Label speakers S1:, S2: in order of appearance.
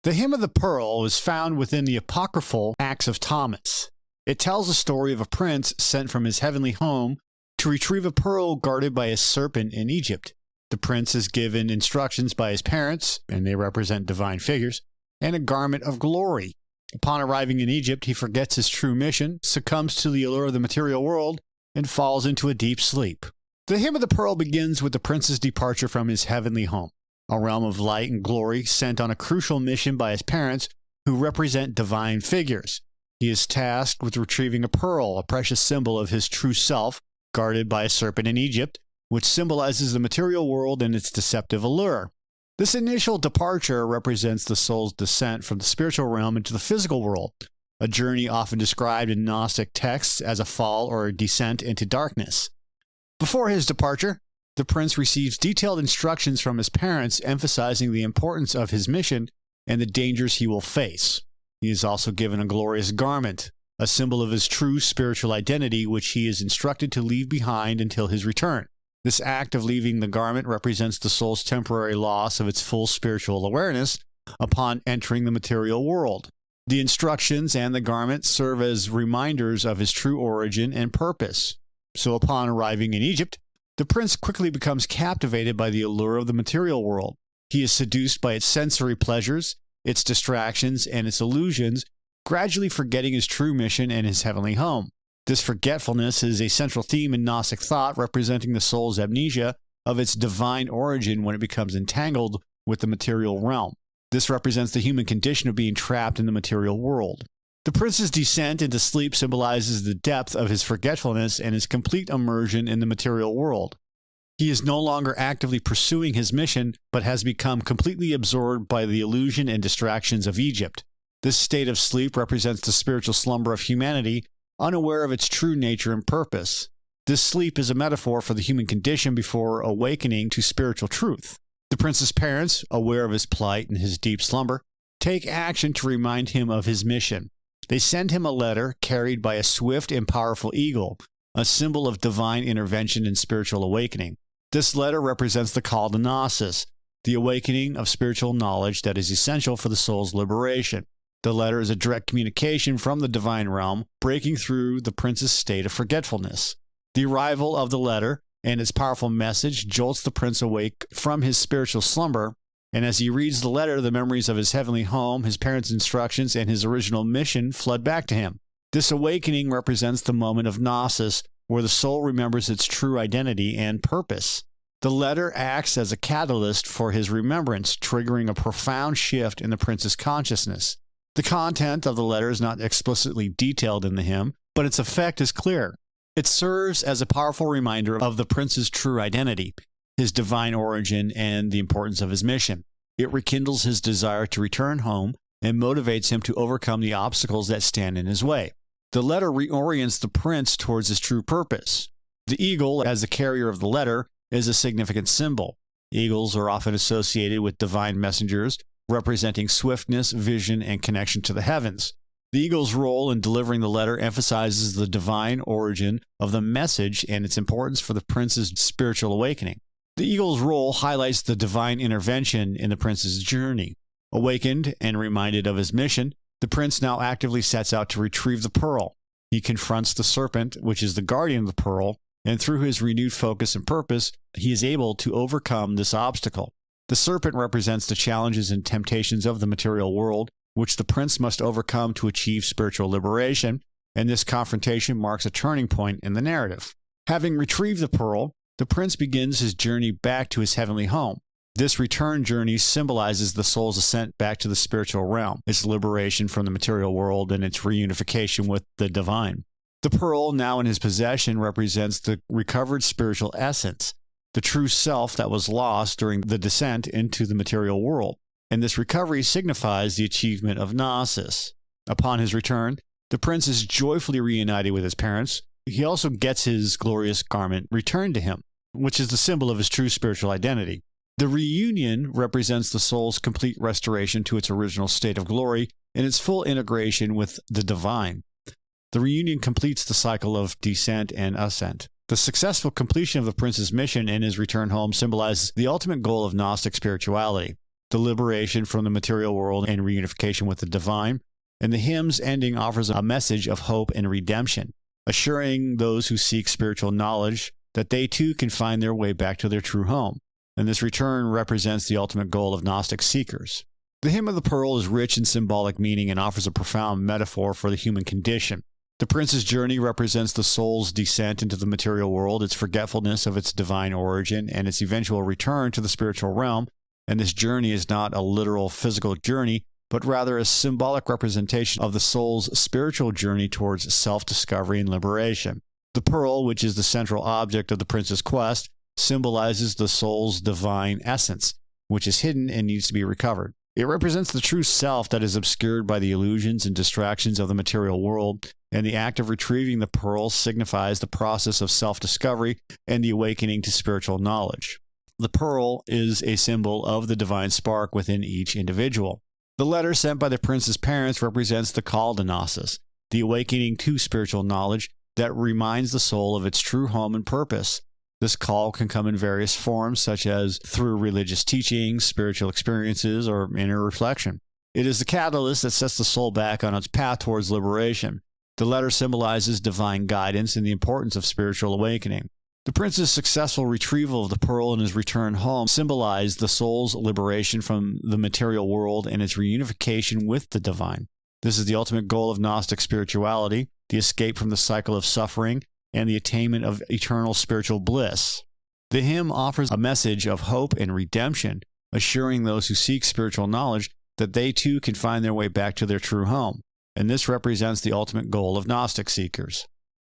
S1: The Hymn of the Pearl is found within the Apocryphal Acts of Thomas. It tells the story of a prince sent from his heavenly home to retrieve a pearl guarded by a serpent in Egypt. The prince is given instructions by his parents, and they represent divine figures, and a garment of glory. Upon arriving in Egypt, he forgets his true mission, succumbs to the allure of the material world, and falls into a deep sleep. The Hymn of the Pearl begins with the prince's departure from his heavenly home, a realm of light and glory sent on a crucial mission by his parents, who represent divine figures. He is tasked with retrieving a pearl, a precious symbol of his true self, guarded by a serpent in Egypt, which symbolizes the material world and its deceptive allure. This initial departure represents the soul's descent from the spiritual realm into the physical world, a journey often described in Gnostic texts as a fall or a descent into darkness. Before his departure, the prince receives detailed instructions from his parents emphasizing the importance of his mission and the dangers he will face. He is also given a glorious garment, a symbol of his true spiritual identity, which he is instructed to leave behind until his return. This act of leaving the garment represents the soul's temporary loss of its full spiritual awareness upon entering the material world. The instructions and the garment serve as reminders of his true origin and purpose. So upon arriving in Egypt, the prince quickly becomes captivated by the allure of the material world. He is seduced by its sensory pleasures, its distractions, and its illusions, gradually forgetting his true mission and his heavenly home. This forgetfulness is a central theme in Gnostic thought, representing the soul's amnesia of its divine origin when it becomes entangled with the material realm. This represents the human condition of being trapped in the material world. The prince's descent into sleep symbolizes the depth of his forgetfulness and his complete immersion in the material world. He is no longer actively pursuing his mission, but has become completely absorbed by the illusion and distractions of Egypt. This state of sleep represents the spiritual slumber of humanity, unaware of its true nature and purpose. This sleep is a metaphor for the human condition before awakening to spiritual truth. The prince's parents, aware of his plight and his deep slumber, take action to remind him of his mission. They send him a letter carried by a swift and powerful eagle, a symbol of divine intervention and spiritual awakening. This letter represents the call to Gnosis, the awakening of spiritual knowledge that is essential for the soul's liberation. The letter is a direct communication from the divine realm, breaking through the prince's state of forgetfulness. The arrival of the letter and its powerful message jolts the prince awake from his spiritual slumber, and as he reads the letter, the memories of his heavenly home, his parents' instructions, and his original mission flood back to him. This awakening represents the moment of Gnosis, where the soul remembers its true identity and purpose. The letter acts as a catalyst for his remembrance, triggering a profound shift in the prince's consciousness. The content of the letter is not explicitly detailed in the hymn, but its effect is clear. It serves as a powerful reminder of the prince's true identity, his divine origin, and the importance of his mission. It rekindles his desire to return home and motivates him to overcome the obstacles that stand in his way. The letter reorients the prince towards his true purpose. The eagle, as the carrier of the letter, is a significant symbol. Eagles are often associated with divine messengers, representing swiftness, vision, and connection to the heavens. The eagle's role in delivering the letter emphasizes the divine origin of the message and its importance for the prince's spiritual awakening. The eagle's role highlights the divine intervention in the prince's journey. Awakened and reminded of his mission, the prince now actively sets out to retrieve the pearl. He confronts the serpent, which is the guardian of the pearl, and through his renewed focus and purpose, he is able to overcome this obstacle. The serpent represents the challenges and temptations of the material world, which the prince must overcome to achieve spiritual liberation, and this confrontation marks a turning point in the narrative. Having retrieved the pearl, the prince begins his journey back to his heavenly home. This return journey symbolizes the soul's ascent back to the spiritual realm, its liberation from the material world, and its reunification with the divine. The pearl, now in his possession, represents the recovered spiritual essence, the true self that was lost during the descent into the material world, and this recovery signifies the achievement of Gnosis. Upon his return, the prince is joyfully reunited with his parents. He also gets his glorious garment returned to him, which is the symbol of his true spiritual identity. The reunion represents the soul's complete restoration to its original state of glory and its full integration with the divine. The reunion completes the cycle of descent and ascent. The successful completion of the prince's mission and his return home symbolizes the ultimate goal of Gnostic spirituality. the liberation from the material world and reunification with the divine. And the hymn's ending offers a message of hope and redemption, assuring those who seek spiritual knowledge that they too can find their way back to their true home. And this return represents the ultimate goal of Gnostic seekers. The Hymn of the Pearl is rich in symbolic meaning and offers a profound metaphor for the human condition. The prince's journey represents the soul's descent into the material world, its forgetfulness of its divine origin, and its eventual return to the spiritual realm. And this journey is not a literal physical journey, but rather a symbolic representation of the soul's spiritual journey towards self-discovery and liberation. The pearl, which is the central object of the prince's quest, symbolizes the soul's divine essence, which is hidden and needs to be recovered. It represents the true self that is obscured by the illusions and distractions of the material world, and the act of retrieving the pearl signifies the process of self-discovery and the awakening to spiritual knowledge. The pearl is a symbol of the divine spark within each individual. The letter sent by the prince's parents represents the call to Gnosis, the awakening to spiritual knowledge that reminds the soul of its true home and purpose. This call can come in various forms, such as through religious teachings, spiritual experiences, or inner reflection. It is the catalyst that sets the soul back on its path towards liberation. The letter symbolizes divine guidance and the importance of spiritual awakening. The prince's successful retrieval of the pearl and his return home symbolized the soul's liberation from the material world and its reunification with the divine. This is the ultimate goal of Gnostic spirituality, the escape from the cycle of suffering, and the attainment of eternal spiritual bliss. The hymn offers a message of hope and redemption, assuring those who seek spiritual knowledge that they too can find their way back to their true home. And this represents the ultimate goal of Gnostic seekers.